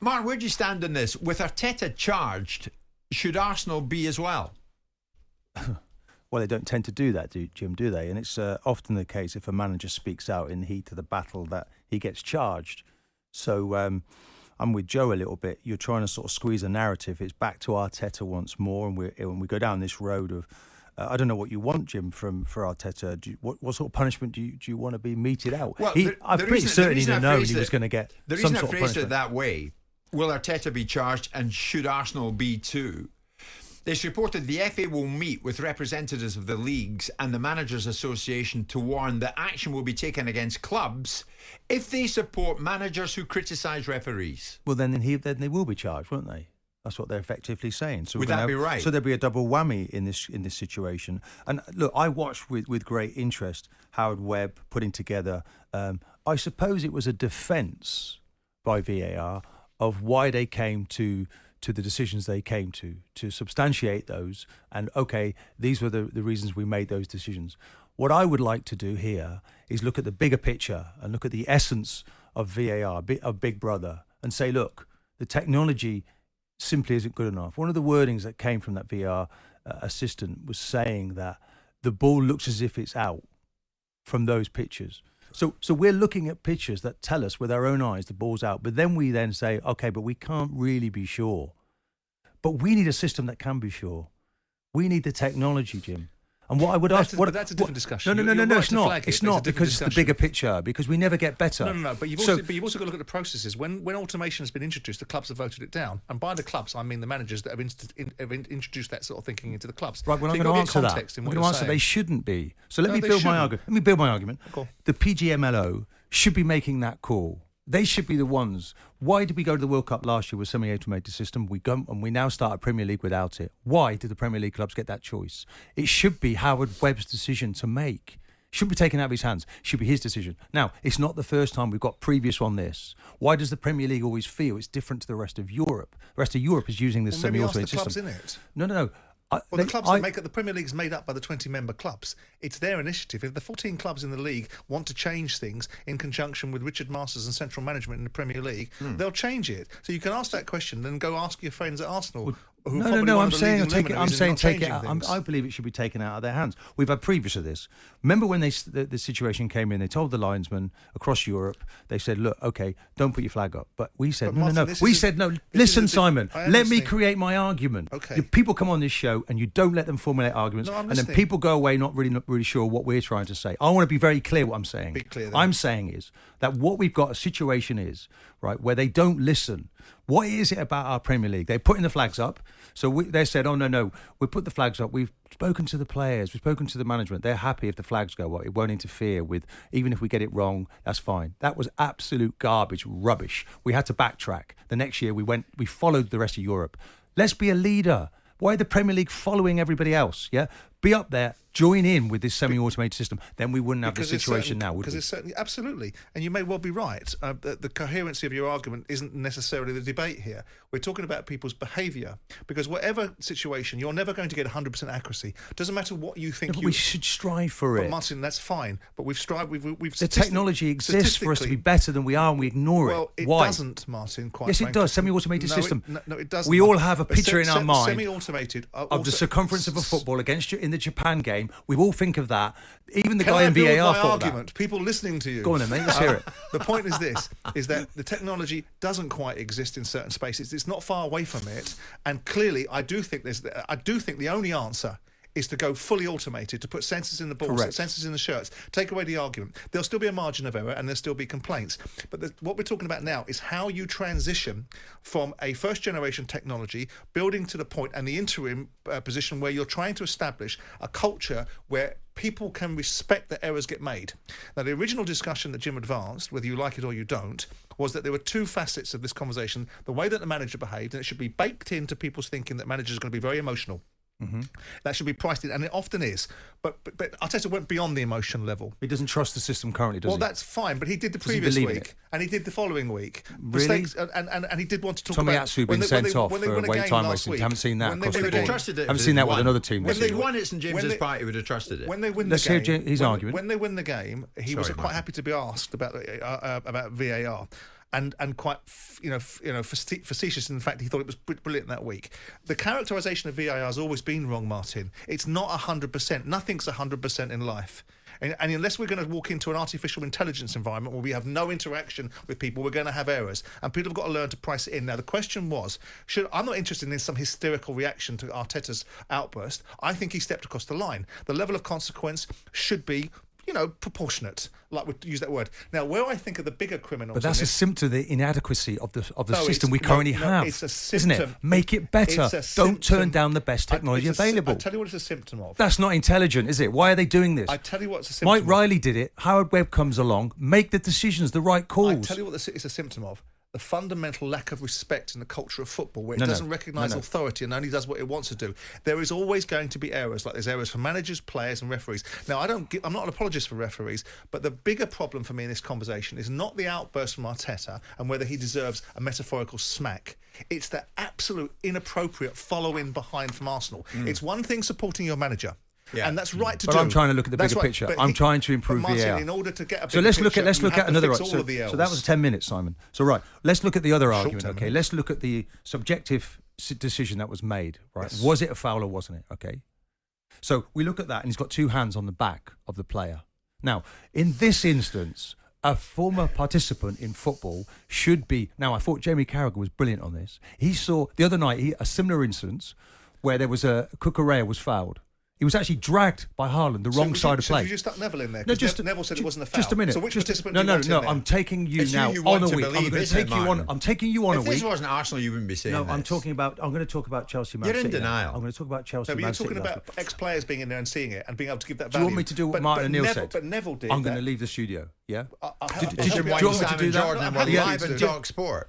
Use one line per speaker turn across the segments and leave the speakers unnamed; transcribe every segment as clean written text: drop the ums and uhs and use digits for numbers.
Mark, where do you stand on this? With Arteta charged, should Arsenal be as well?
Well, they don't tend to do that, Jim, do they? And it's often the case if a manager speaks out in the heat of the battle that he gets charged. So I'm with Joe a little bit. You're trying to sort of squeeze a narrative. It's back to Arteta once more, and we go down this road of I don't know what you want, Jim, for Arteta. What sort of punishment do you want to be meted out?
Well,
I'm pretty certain he didn't know he was going to get
the
some
reason
sort
I
of
phrased
punishment.
it that way. Will Arteta be charged, and should Arsenal be too? It's reported the FA will meet with representatives of the leagues and the Managers Association to warn that action will be taken against clubs if they support managers who criticise referees.
Well, then they will be charged, won't they? That's what they're effectively saying. So
would that be right?
So there'll be a double whammy in this situation. And look, I watched with great interest Howard Webb putting together. I suppose it was a defence by VAR of why they came to the decisions they came to substantiate those. And okay, these were the reasons we made those decisions. What I would like to do here is look at the bigger picture and look at the essence of VAR, of Big Brother, and say, look, the technology simply isn't good enough. One of the wordings that came from that VAR assistant was saying that the ball looks as if it's out from those pictures. So we're looking at pictures that tell us with our own eyes the ball's out, but then we then say, okay, but we can't really be sure. But we need a system that can be sure. We need the technology, Jim. And what I would ask...
But that's a different discussion.
No, it's not. It's not, because it's the bigger picture, because we never get better.
No. But you've also got to look at the processes. When automation has been introduced, the clubs have voted it down. And by the clubs, I mean the managers that have introduced that sort of thinking into the clubs.
Right, well, I'm going to answer that. I'm going to answer they shouldn't be. So let me build my argument. The PGMLO should be making that call. They should be the ones. Why did we go to the World Cup last year with a semi-automated system? We now start a Premier League without it. Why did the Premier League clubs get that choice? It should be Howard Webb's decision to make. It shouldn't be taken out of his hands. It should be his decision. Now, it's not the first time we've got previous on this. Why does the Premier League always feel it's different to the rest of Europe? The rest of Europe is using this semi-automated system.
Maybe ask the clubs in it.
No.
The clubs that make it, the Premier League is made up by the 20-member clubs. It's their initiative. If the 14 clubs in the league want to change things in conjunction with Richard Masters and central management in the Premier League, they'll change it. So you can ask that question, then go ask your friends at Arsenal.
I'm saying take it out. I believe it should be taken out of their hands. We've had previous of this. Remember when the situation came in, they told the linesmen across Europe, they said, look, okay, don't put your flag up. But we said, no. We said, no, listen, Simon, let me create my argument.
Okay.
People come on this show and you don't let them formulate arguments. And then people go away not really sure what we're trying to say. I want to be very clear what I'm saying.
Be clear then.
I'm saying is that what we've got a situation is, right, where they don't listen. What is it about our Premier League? They're putting the flags up. So they said, oh, no, we put the flags up. We've spoken to the players. We've spoken to the management. They're happy if the flags go up. It won't interfere with, even if we get it wrong, that's fine. That was absolute garbage, rubbish. We had to backtrack. The next year we followed the rest of Europe. Let's be a leader. Why the Premier League following everybody else? Yeah, be up there, join in with this semi-automated system. Then we wouldn't have the situation now, would we?
Because it's certainly, absolutely, and you may well be right. The coherency of your argument isn't necessarily the debate here. We're talking about people's behaviour, because whatever situation, you're never going to get 100% accuracy. Doesn't matter what you think.
We should strive for it.
But Martin, that's fine. But we've strived. We've
the technology exists for us to be better than we are, and we ignore it.
Well, it
Why?
doesn't, Martin. Quite
yes,
frankly.
it does. Semi-automated system.
No, it doesn't.
We all have a picture in our mind
semi-automated
of the circumference of a football against you in the Japan game. We all think of that. Even the
Can
guy
I
in
build
VAR
my
thought
argument?
that.
People listening to you.
Go on then, mate. Let's hear it.
The point is this: is that the technology doesn't quite exist in certain spaces. It's not far away from it, and clearly, I do think the only answer is to go fully automated, to put sensors in the balls, sensors in the shirts, take away the argument. There'll still be a margin of error and there'll still be complaints. But what we're talking about now is how you transition from a first-generation technology, building to the point and the interim position where you're trying to establish a culture where people can respect that errors get made. Now, the original discussion that Jim advanced, whether you like it or you don't, was that there were two facets of this conversation. The way that the manager behaved, and it should be baked into people's thinking that managers are going to be very emotional. Mm-hmm. That should be priced in, and it often is. But Arteta went beyond the emotion level.
He doesn't trust the system currently, does he?
Well, that's fine, but he did the previous week, and he did the following week.
Really?
Mistakes, and he did want to talk
Tommy
about...
Atsu being sent off for time wasting. Haven't seen that across the board. Haven't seen that with another team.
If they'd won it St James's Park, he would have trusted it.
When they win
Let's
the game,
hear his argument.
When they win the game, he was quite happy to be asked about VAR. and quite facetious in the fact he thought it was brilliant that week. The characterisation of VAR has always been wrong, Martin. It's not 100%. Nothing's 100% in life. And unless we're going to walk into an artificial intelligence environment where we have no interaction with people, we're going to have errors. And people have got to learn to price it in. Now, the question was, I'm not interested in some hysterical reaction to Arteta's outburst. I think he stepped across the line. The level of consequence should be, proportionate, like we use that word. Now, where I think of the bigger criminals...
But that's a symptom of the inadequacy of the system we currently have,
it's a symptom,
isn't it? Make it better. Don't turn down the best technology available.
I tell you what it's a symptom of.
That's not intelligent, is it? Why are they doing this?
I tell you what it's a symptom of.
Mike Riley did it. Howard Webb comes along. Make the decisions, the right calls.
I tell you what it's a symptom of. The fundamental lack of respect in the culture of football, where it doesn't recognise authority and only does what it wants to do. There is always going to be errors, like there's errors for managers, players and referees. Now, I'm not an apologist for referees, but the bigger problem for me in this conversation is not the outburst from Arteta and whether he deserves a metaphorical smack. It's the absolute inappropriate follow-in behind from Arsenal. It's one thing supporting your manager. Yeah. And that's right to do.
But I'm trying to look at the bigger picture. I'm trying to improve
Martin,
VAR.
In order to get a
so let's look at another. So that was 10 minutes, Simon. So right, let's look at the other argument. Okay, let's look at the subjective decision that was made. Right, yes. Was it a foul or wasn't it? Okay, so we look at that, and he's got two hands on the back of the player. Now, in this instance, a former participant in football should be. Now, I thought Jamie Carragher was brilliant on this. He saw the other night a similar instance where there was Cucurella was fouled. He was actually dragged by Haaland, the wrong side of play.
So you just stuck Neville in there?
No,
Neville said it wasn't a foul.
Just a minute.
So which participant
No,
in there?
I'm taking you now on a week. I'm going to take you on. I'm taking you on a week.
If this wasn't Arsenal, you wouldn't be saying
this.
No,
I'm going to talk about Chelsea. Man
You're
City
in denial.
I'm going to talk about Chelsea.
No, but you're talking about ex-players being in there and seeing it and being able to give that value.
Do you want me to do what Martin and Neil said?
But Neville did.
I'm going to leave the studio. Yeah.
Do you want me to do that? Live and talkSPORT.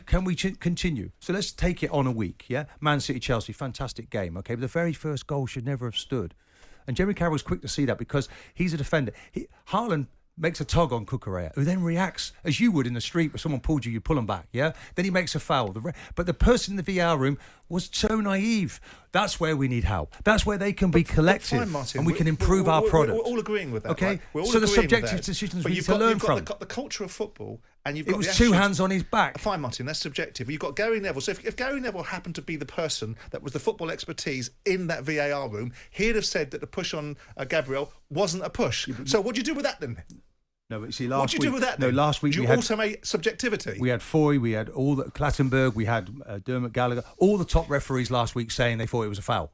Can we continue? So let's take it on a week. Yeah. Man City, Chelsea, fantastic game. Okay, but the very first goal should never have stood. And Jamie Carragher was quick to see that because he's a defender. Haaland makes a tug on Cucurella, who then reacts as you would in the street where someone pulled you, you pull them back, yeah? Then he makes a foul. But the person in the VAR room was so naive. That's where we need help. That's where they can be collective,
fine, Martin.
And we can improve our product.
We're all agreeing with that,
okay?
Right? We're all
so the
agreeing
subjective decisions we need to learn from.
You've got the culture of football, and you've got
it was two hands on his back.
Fine, Martin, that's subjective. You've got Gary Neville. So if Gary Neville happened to be the person that was the football expertise in that VAR room, he'd have said that the push on Gabriel wasn't a push. So what do you do with that then?
No, but see,
what do you do with that?
No, last week
we had automate subjectivity.
We had Foy, we had all the Clattenburg, we had Dermot Gallagher, all the top referees last week saying they thought it was a foul.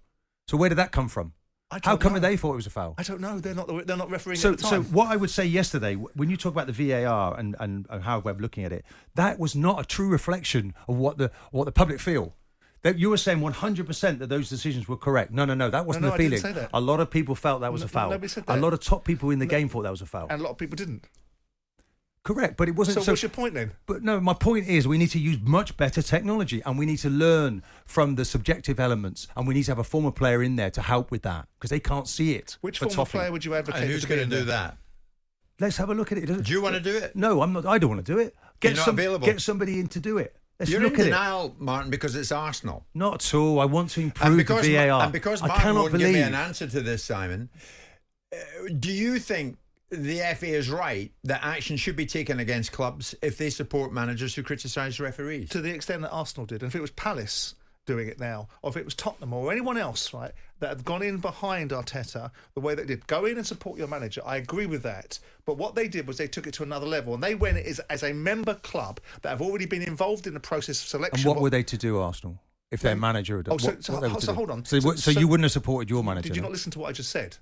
So where did that come from? How come they thought it was a foul?
I don't know. They're not refereeing
at
the time.
So what I would say yesterday, when you talk about the VAR and Howard Webb looking at it, that was not a true reflection of what the public feel. That you were saying 100% that those decisions were correct. No, that wasn't the feeling.
I didn't say that.
A lot of people felt that was a foul.
Nobody said that.
A lot of top people in the game thought that was a foul.
And a lot of people didn't.
Correct, but it wasn't.
So what's your point then?
But no, my point is we need to use much better technology and we need to learn from the subjective elements and we need to have a former player in there to help with that because they can't see it.
Which former player would you advocate?
And who's going to do that?
Let's have a look at it.
Do you want to do it?
No, I'm not. I don't want to do it.
You're not available.
Get somebody in to do it.
You're in denial, Martin, because it's Arsenal.
Not at all. I want to improve the VAR.
And because Martin won't give me an answer to this, Simon, do you think the FA is right that action should be taken against clubs if they support managers who criticise referees?
To the extent that Arsenal did. And if it was Palace doing it now, or if it was Tottenham or anyone else, right, that had gone in behind Arteta the way they did, go in and support your manager, I agree with that. But what they did was they took it to another level, and they went as a member club that have already been involved in the process of selection.
And what were they to do, Arsenal, if their manager had done?
So hold on.
So you wouldn't have supported your manager?
Did you not listen to what I just said?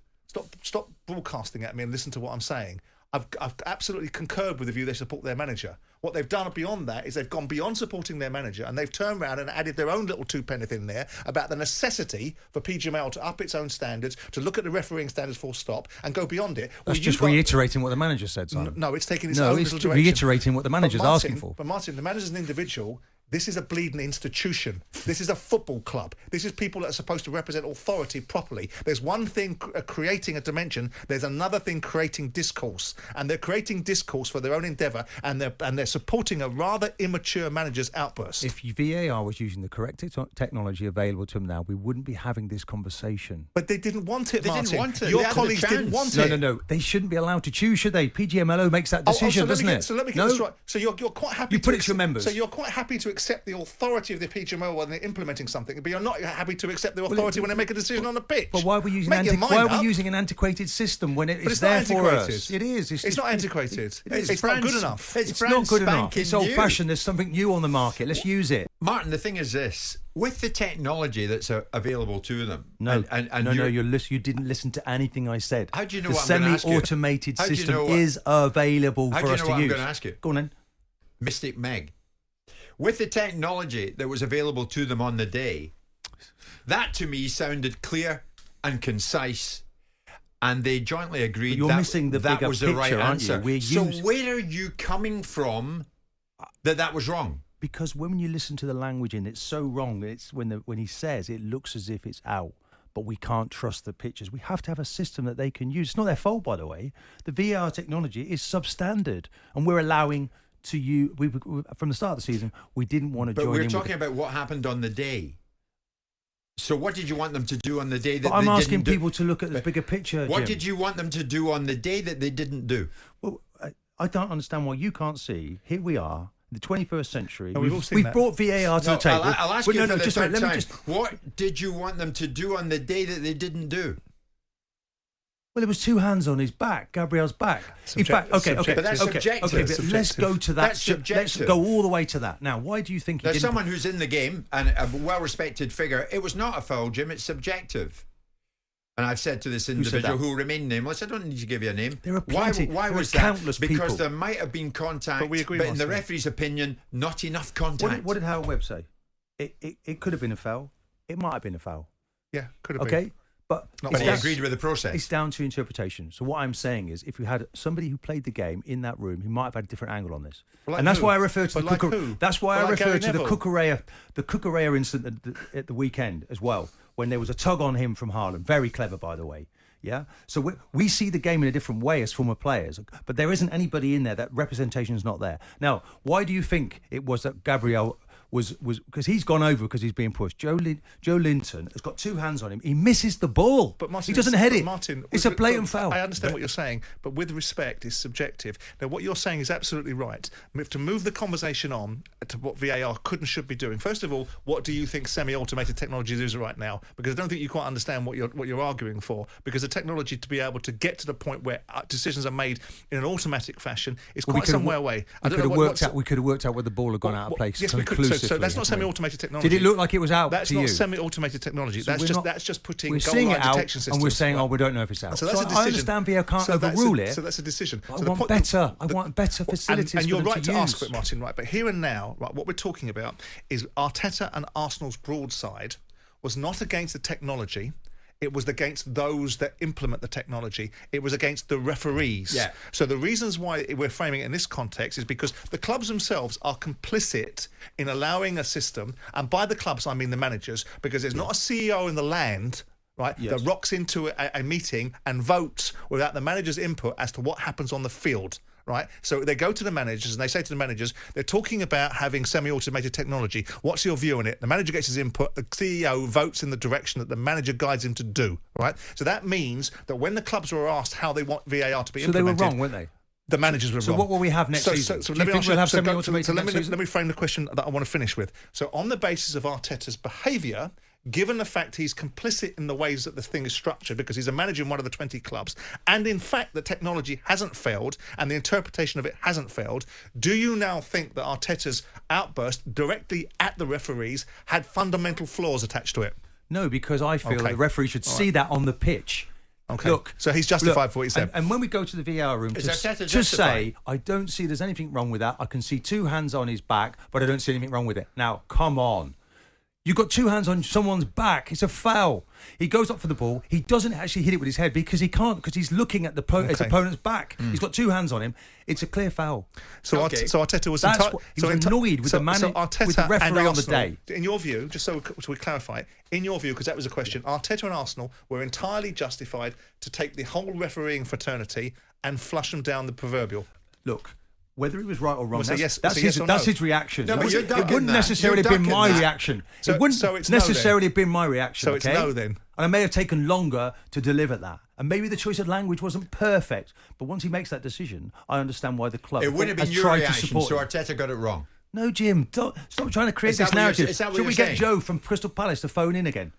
Stop broadcasting at me and listen to what I'm saying. I've absolutely concurred with the view they support their manager. What they've done beyond that is they've gone beyond supporting their manager and they've turned around and added their own little two-penneth in there about the necessity for PGML to up its own standards, to look at the refereeing standards full stop and go beyond it.
That's just reiterating what the manager said, Simon.
No, it's taking its own little direction.
Reiterating what the manager's asking for.
But Martin, the manager's an individual This is a bleeding institution. This is a football club. This is people that are supposed to represent authority properly. There's one thing creating a dimension. There's another thing creating discourse. And they're creating discourse for their own endeavour, and they're supporting a rather immature manager's outburst.
If VAR was using the correct technology available to them now, we wouldn't be having this conversation.
But they didn't want it, Martin.
Didn't want it.
Your
They had the
colleagues didn't
chance.
want it.
No. They shouldn't be allowed to choose, should they? PGMLO makes that decision, doesn't it?
So let me get this right. So you're quite happy.
You put it to your members.
So you're quite happy to accept the authority of the PGMO when they're implementing something, but you're not happy to accept the authority when they make a decision on the pitch.
But why are we using an antiquated system when it's there for us? It is.
It's not antiquated. It's
brand-
not good enough.
It's
not good enough.
spanking
It's
new.
old-fashioned. There's something new on the market. Let's use it.
Martin, the thing is this: with the technology that's available to them,
No,
and
you didn't listen to anything I said.
How do you know
the
what I'm gonna ask you?
semi-automated
How do you
system
know what-
is available
How
for
do you
us
know
to
what I'm
use.
going to ask you?
Go on then.
Mystic Meg, with the technology that was available to them on the day, that to me sounded clear and concise, and they jointly agreed
You're missing the
that
bigger
was the right
picture, aren't you?
answer. So where are you coming from that was wrong?
Because when you listen to the language in it's so wrong. It's when he says it looks as if it's out, but we can't trust the pictures. We have to have a system that they can use. It's not their fault, by the way. The VAR technology is substandard, and we're allowing to use. From the start of the season, we didn't want to
But
join
we're
in.
talking about what happened on the day. So what did you want them to do on the day that
But I'm
they
asking
didn't do?
people to look at the bigger picture.
What
Jim.
did you want them to do on the day that they didn't do?
Well, I don't understand why you can't see. Here we are, in the 21st century.
No, we've all seen that.
brought VAR to the table.
I'll ask
Well,
you for the
just
third
let me
time.
just.
What did you want them to do on the day that they didn't do?
Well, there was two hands on his back, Gabriel's back. In fact, okay,
But that's
okay,
subjective.
okay,
That's
but let's go to that.
That's subjective.
Let's go all the way to that. Now, why do you think he
There's
didn't?
someone who's in the game and a well-respected figure. It was not a foul, Jim. It's subjective. And I've said to this individual who will remain nameless, I don't need to give you a name.
There are plenty.
Why
There are
was that?
countless
Because
people.
there might have been contact,
But we agree,
in the
Martin.
referee's opinion, not enough contact.
What did Howard Webb say? It could have been a foul. It might have been a foul.
Yeah, could have been.
Okay, but
Not
But
it's
he
down-
agreed with the process.
It's down to interpretation. So what I'm saying is, if you had somebody who played the game in that room, he might have had a different angle on this.
But like
And that's
who?
why I refer to
But
the
like
Cucurella.
who?
That's why
But
I
like
refer
Gary
to the
Neville.
Cucurella incident at the weekend as well, when there was a tug on him from Haaland. Very clever, by the way. Yeah. So we see the game in a different way as former players, but there isn't anybody in there. That representation is not there. Now, why do you think it was that Gabriel was because he's gone over because he's being pushed? Joe Linton has got two hands on him. He misses the ball.
But Martin,
he doesn't head it.
Martin,
it's a blatant foul.
I understand what you're saying, but with respect, it's subjective. Now, what you're saying is absolutely right. To move the conversation on to what VAR could and should be doing. First of all, what do you think semi-automated technology is right now? Because I don't think you quite understand what you're arguing for. Because the technology to be able to get to the point where decisions are made in an automatic fashion is quite some way away.
We could have worked out where the ball had gone out of place.
Yes, we could. So that's not semi-automated technology.
Did it look like it was out?
That's
to
not
you?
semi-automated technology.
So
that's just putting
we're
goal
seeing
line
it out,
detection systems.
and we're saying, we don't know if it's out.
So that's a decision.
I understand VAR can't overrule it.
So that's a decision.
I want better facilities.
And you're
for them
right to
use.
ask for it, Martin. Right, but here and now, right, what we're talking about is Arteta and Arsenal's broadside was not against the technology. It was against those that implement the technology. It was against the referees.
Yeah.
So the reasons why we're framing it in this context is because the clubs themselves are complicit in allowing a system, and by the clubs I mean the managers, because there's not a CEO in the land, right, that rocks into a meeting and votes without the manager's input as to what happens on the field. Right, so they go to the managers and they say to the managers, they're talking about having semi-automated technology. What's your view on it? The manager gets his input. The CEO votes in the direction that the manager guides him to do. Right, so that means that when the clubs were asked how they want VAR to be implemented,
they were wrong, weren't they?
The managers were wrong.
So what will we have next season?
So
Do you think we'll have semi-automated next season?
let me frame the question that I want to finish with. So on the basis of Arteta's behaviour, given the fact he's complicit in the ways that the thing is structured, because he's a manager in one of the 20 clubs, and in fact the technology hasn't failed and the interpretation of it hasn't failed, do you now think that Arteta's outburst directly at the referees had fundamental flaws attached to it?
No, because I feel the referee should see that on the pitch.
Okay.
Look,
so he's justified for what he said.
And when we go to the VAR room to say, I don't see there's anything wrong with that. I can see two hands on his back, but I don't see anything wrong with it. Now, come on. You've got two hands on someone's back. It's a foul. He goes up for the ball. He doesn't actually hit it with his head because he can't, because he's looking at his opponent's back. He's got two hands on him. It's a clear foul.
So Arteta was
he was annoyed with the referee on the day.
In your view, just so we clarify, in your view, because that was a question, Arteta and Arsenal were entirely justified to take the whole refereeing fraternity and flush them down the proverbial.
Look, whether it was right or wrong,
that's
his reaction.
No,
it wouldn't necessarily have been my reaction. It wouldn't necessarily have been my reaction.
So it's no then.
And I may have taken longer to deliver that. And maybe the choice of language wasn't perfect. But once he makes that decision, I understand why the club
It wouldn't have been your reaction, so Arteta got it wrong.
No, Jim, stop trying to create this narrative. Should we get Joe from Crystal Palace to phone in again?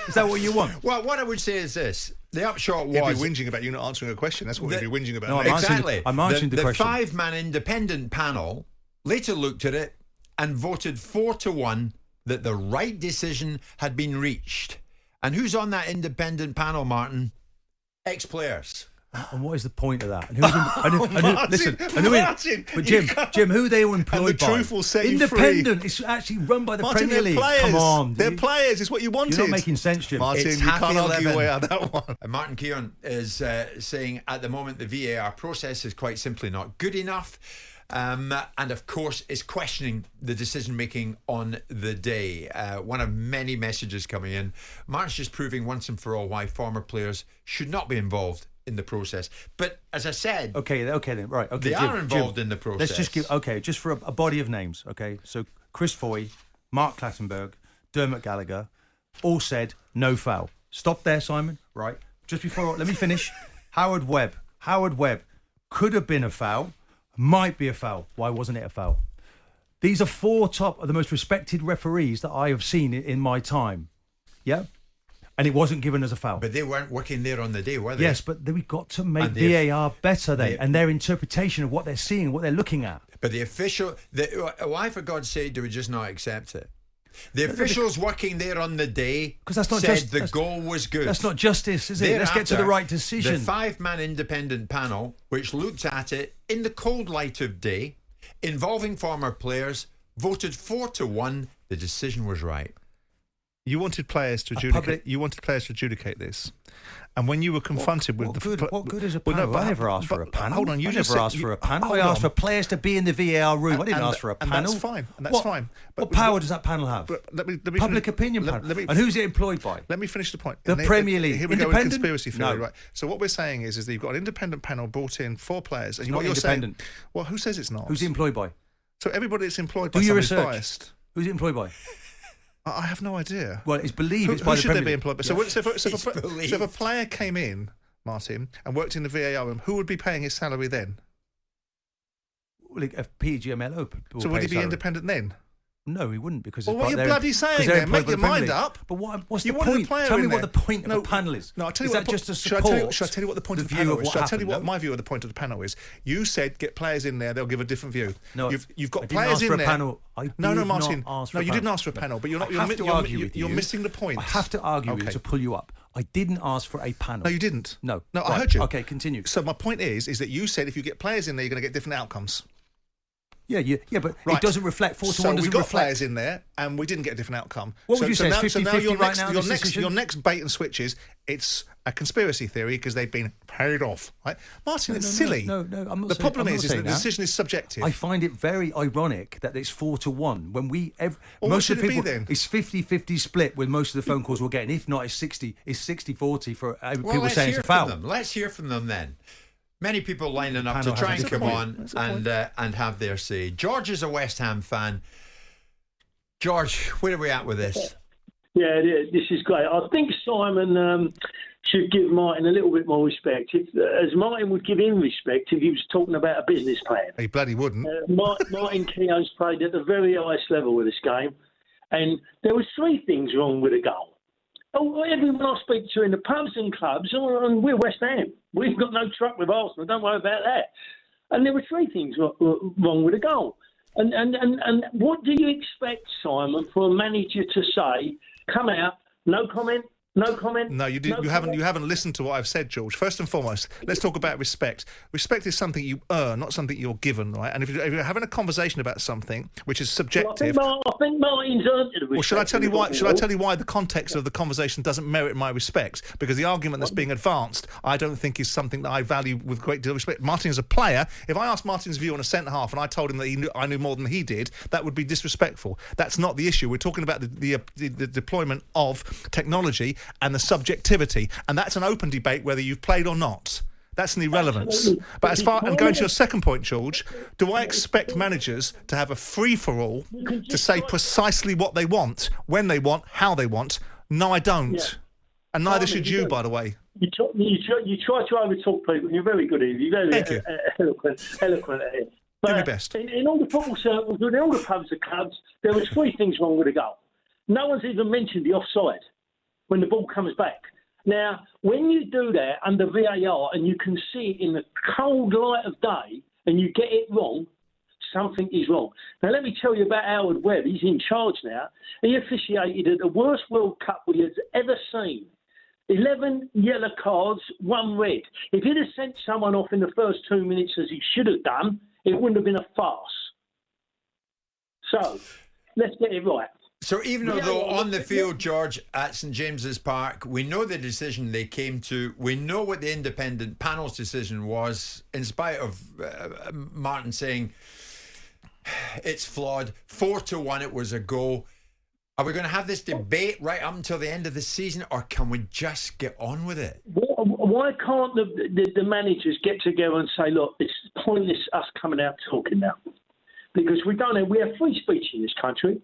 Is that what you want?
Well, what I would say is this. The upshot was...
He'd be whinging about you not answering a question. That's what he'd be whinging about.
No,
exactly.
I'm answering the question.
The five-man independent panel later looked at it and voted 4-1 that the right decision had been reached. And who's on that independent panel, Martin? Ex-players.
And what is the point of that? But Jim, who are they all employed by?
The truth will set
Independent.
you free.
It's actually run by the
Martin,
Premier League.
Players.
Come on,
they're players. It's what you wanted.
You're not making sense, Jim.
Martin,
it's
you can't argue away out that one.
Martin Keown is saying at the moment the VAR process is quite simply not good enough. And of course is questioning the decision making on the day. One of many messages coming in. Martin's just proving once and for all why former players should not be involved in the process. But as I said,
okay then, right? Okay,
they are involved in the process.
Let's just give just for a body of names. Okay, so Chris Foy, Mark Clattenburg, Dermot Gallagher, all said no foul. Stop there, Simon. Right, just before let me finish. Howard Webb could have been a foul, might be a foul. Why wasn't it a foul? These are four top of the most respected referees that I have seen in my time. Yeah. And it wasn't given as a foul.
But they weren't working there on the day, were they?
Yes, but we've got to make VAR better and their interpretation of what they're seeing, what they're looking at.
But the official... why, for God's sake, do we just not accept it? The officials working there on the day said the goal was good.
That's not justice, is it? Let's get to the right decision.
The five-man independent panel, which looked at it in the cold light of day, involving former players, voted 4-1. The decision was right.
You wanted players to adjudicate. This, and when you were confronted
what good is a panel? I never asked for a panel. Hold on, I never asked for a panel. I asked for players to be in the VAR room. I didn't ask for a panel.
And that's fine. That's fine.
But what power does that panel have? Let me Public opinion panel. And who's it employed by?
Let me finish the point.
The Premier League.
Here we go with conspiracy theory, right? So what we're saying is that you've got an independent panel brought in 4 players, and what you're saying. Well, who says it's not?
Who's it employed by?
So everybody that's employed by somebody's biased.
Who's it employed by?
I have no idea.
Well, it's believed it's by the Premier League. Who should they be employed by?
So if a player came in, Martin, and worked in the VAR room, who would be paying his salary then?
Well, a PGMLO.
So would he be independent then?
No, he wouldn't because.
Well, what are you bloody saying then? Make your mind up.
But what's the point? Tell me what the point of the panel is.
No, I'll tell you what.
Just to support?
Should I tell you what the point of the panel is? Should I tell you what my view of the point of the panel is? You said get players in there; they'll give a different view.
No,
you've got players in there.
No,
Martin. No, you didn't ask for a panel, but you're missing the point.
I have to argue with you to pull you up. I didn't ask for a panel.
No, you didn't.
No,
I heard you.
Okay, continue.
So my point is that you said if you get players in there, you're going to get different outcomes.
Yeah, but it doesn't reflect 4-1. So
we got players in there, and we didn't get a different outcome.
What would you say? 50-50 right now.
Your next bait and switch is it's a conspiracy theory because they've been paid off. Right, Martin, it's silly.
No, I'm not.
The problem is that the decision is subjective.
I find it very ironic that it's 4-1 when
most of the people
it's 50-50 split with most of the phone calls we're getting. If not, it's 60-40 for people saying it's a foul.
Let's hear from them then. Many people lining up to try and come on and have their say. George is a West Ham fan. George, where are we at with this?
Yeah, this is great. I think Simon should give Martin a little bit more respect. As Martin would give him respect if he was talking about a business plan.
He bloody wouldn't.
Martin Keown's played at the very highest level with this game. And there were 3 things wrong with the goal. Everyone I speak to in the pubs and clubs, and we're West Ham. We've got no truck with Arsenal. Don't worry about that. And there were 3 things wrong with the goal. And what do you expect, Simon, for a manager to say, come out, no comment, No comment?
No, you didn't. You haven't listened to what I've said, George. First and foremost, let's talk about respect. Respect is something you earn, not something you're given, right? And if you're having a conversation about something which is subjective,
I think Martin's earned it.
well, should I tell you why? Should I tell you why the context of the conversation doesn't merit my respect? Because the argument that's being advanced, I don't think is something that I value with a great deal of respect. Martin is a player. If I asked Martin's view on a centre half and I told him that I knew more than he did, that would be disrespectful. That's not the issue. We're talking about the deployment of technology and the subjectivity, and that's an open debate whether you've played or not. That's an irrelevance.
Absolutely.
But as far, and going to your second point, George, do I expect managers to have a free-for-all to say precisely what they want, when they want, how they want? No, I don't. Yeah. And neither should you, by the way.
You try to overtalk people, and you're very good at it. You're very eloquent at it. But
do my best.
In all the football circles, in all the pubs and clubs, there was 3 things wrong with the goal. No one's even mentioned the offside when the ball comes back. Now, when you do that under VAR and you can see it in the cold light of day and you get it wrong, something is wrong. Now, let me tell you about Howard Webb. He's in charge now. He officiated at the worst World Cup we have ever seen. 11 yellow cards, 1 red. If he'd have sent someone off in the first 2 minutes as he should have done, it wouldn't have been a farce. So, let's get it right.
So even though on the field, George, at St James's Park, we know the decision they came to, we know what the independent panel's decision was, in spite of Martin saying it's flawed, 4-1 it was a goal. Are we going to have this debate right up until the end of the season, or can we just get on with it?
Why can't the managers get together and say, look, it's pointless us coming out talking now? Because we have free speech in this country.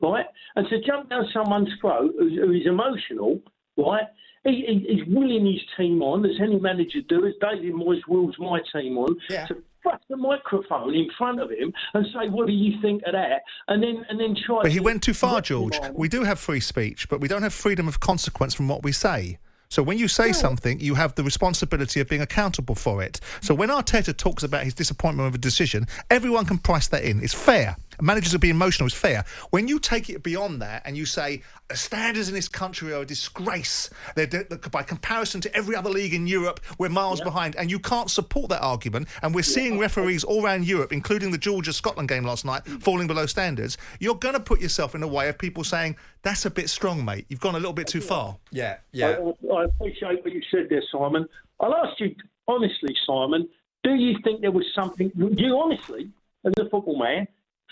Right, and to jump down someone's throat who is emotional, right? He's willing his team on, as any manager do, as David Moyes wills my team on. Yeah. To thrust the microphone in front of him and say, "What do you think of that?" And then try.
But he went too far, George. We do have free speech, but we don't have freedom of consequence from what we say. So when you say something, you have the responsibility of being accountable for it. So when Arteta talks about his disappointment with a decision, everyone can price that in. It's fair. Managers will be emotional. It's fair. When you take it beyond that and you say the standards in this country are a disgrace, by comparison to every other league in Europe, we're miles behind, and you can't support that argument, and we're seeing referees all around Europe, including the Georgia-Scotland game last night, falling below standards, you're going to put yourself in a way of people saying, that's a bit strong, mate. You've gone a little bit too far.
Yeah.
I appreciate what you said there, Simon. I'll ask you honestly, Simon, do you think there was something, do you honestly, as a football man,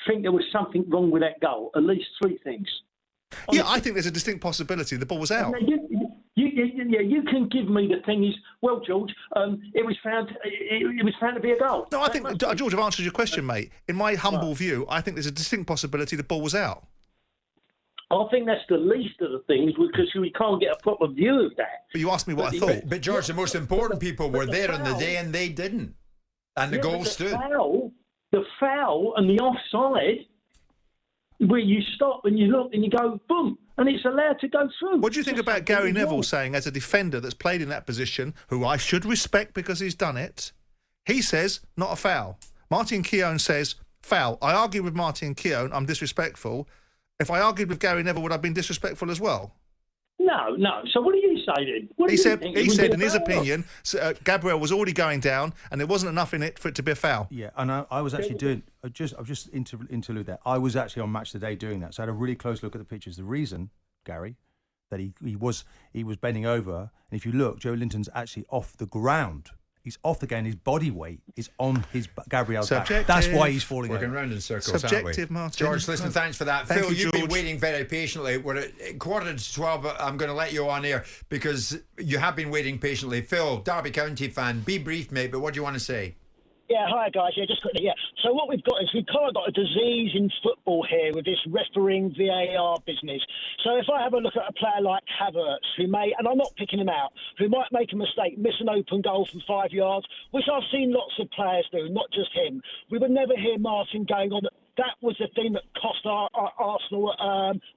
think there was something wrong with that goal? At least 3 things. Honestly.
Yeah, I think there's a distinct possibility the ball was out.
You can give me the thing is, well, George, it was found to be a goal.
No, I think, George, I've answered your question, mate. In my humble view, I think there's a distinct possibility the ball was out.
I think that's the least of the things because we can't get a proper view of that.
But you asked me what I thought.
But George, the most important people were there on the day and they didn't. And the goal stood.
The foul and the offside, where you stop and you look and you go, boom, and it's allowed to go through.
What do you think about Gary Neville saying, as a defender that's played in that position, who I should respect because he's done it, he says, not a foul. Martin Keown says, foul. I argue with Martin Keown, I'm disrespectful. If I argued with Gary Neville, would I have been disrespectful as well?
No. So what do you say then?
He said, in his opinion, Gabriel was already going down, and there wasn't enough in it for it to be a foul.
Yeah, and I was actually doing. I've just interlude that. I was actually on Match Today doing that, so I had a really close look at the pictures. The reason, Gary, that he was bending over, and if you look, Joe Linton's actually off the ground. He's off the ground. His body weight is on his Gabriel's back. That's why he's falling over.
We're going round in circles,
Subjective,
aren't we?
Martin.
George, listen, thanks for that.
Thank
Phil,
you,
you've been
George.
waiting very patiently. We're at 11:45, but I'm going to let you on air because you have been waiting patiently. Phil, Derby County fan, be brief, mate, but what do you want to say?
Yeah, hi guys. Yeah, just quickly. Yeah. So what we've got is we've kind of got a disease in football here with this refereeing VAR business. So if I have a look at a player like Havertz, and I'm not picking him out, who might make a mistake, miss an open goal from 5 yards, which I've seen lots of players do, not just him. We would never hear Martin going on. That was the thing that cost our Arsenal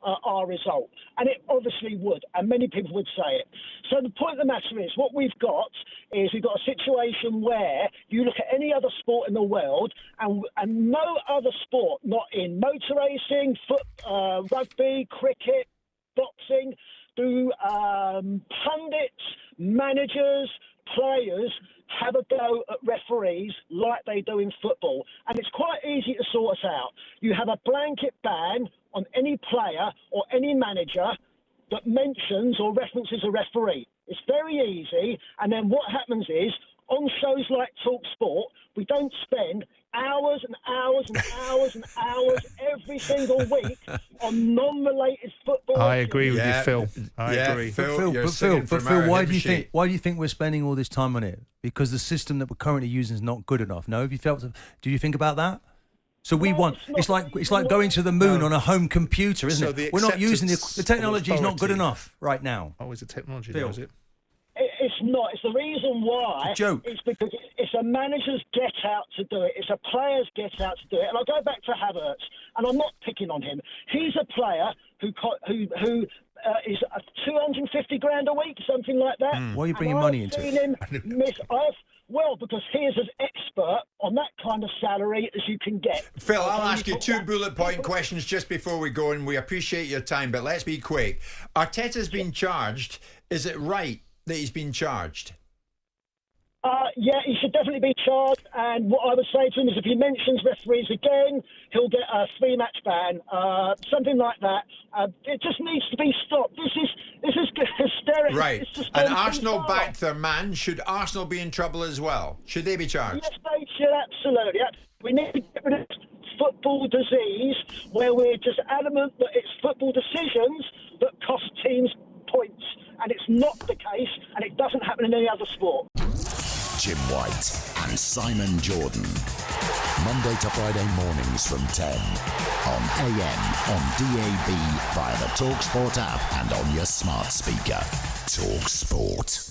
our result. And it obviously would, and many people would say it. So the point of the matter is, what we've got is we've got a situation where you look at any other sport in the world, and no other sport, not in motor racing, rugby, cricket, boxing, do pundits, managers, players have a go at referees like they do in football? And it's quite easy to sort us out. You have a blanket ban on any player or any manager that mentions or references a referee. It's very easy. And then what happens is, on shows like talkSPORT, we don't spend hours and hours and hours and hours every single week on non-related football.
I agree with you, Phil. I agree.
But Phil, why do you think we're spending all this time on it? Because the system that we're currently using is not good enough. No, do you think about that? So it's like going to the moon on a home computer, isn't it? We're not using the technology is not good enough right now.
Oh, is the technology there, is it?
It's not. It's the reason why.
It's a joke.
It's because it's a manager's get out to do it. It's a player's get out to do it. And I'll go back to Havertz, and I'm not picking on him. He's a player who is 250 grand a week, something like that.
Why are you bringing money into it?
Well, because he is as expert on that kind of salary as you can get.
Phil, I'll ask you 2 bullet point questions just before we go, and we appreciate your time, but let's be quick. Arteta's been charged. Is it right that he's been charged?
Yeah, he should definitely be charged. And what I would say to him is, if he mentions referees again, he'll get a 3-match ban, something like that. It just needs to be stopped. This is hysterical.
Right. And Arsenal backed their man. Should Arsenal be in trouble as well? Should they be charged?
Yes, they should, absolutely. We need to get rid of football disease, where we're just adamant that it's football decisions that cost teams points. And it's not the case, and it doesn't happen in any other sport.
Jim White and Simon Jordan. Monday to Friday mornings from 10 on AM, on DAB, via the talkSPORT app and on your smart speaker. talkSPORT.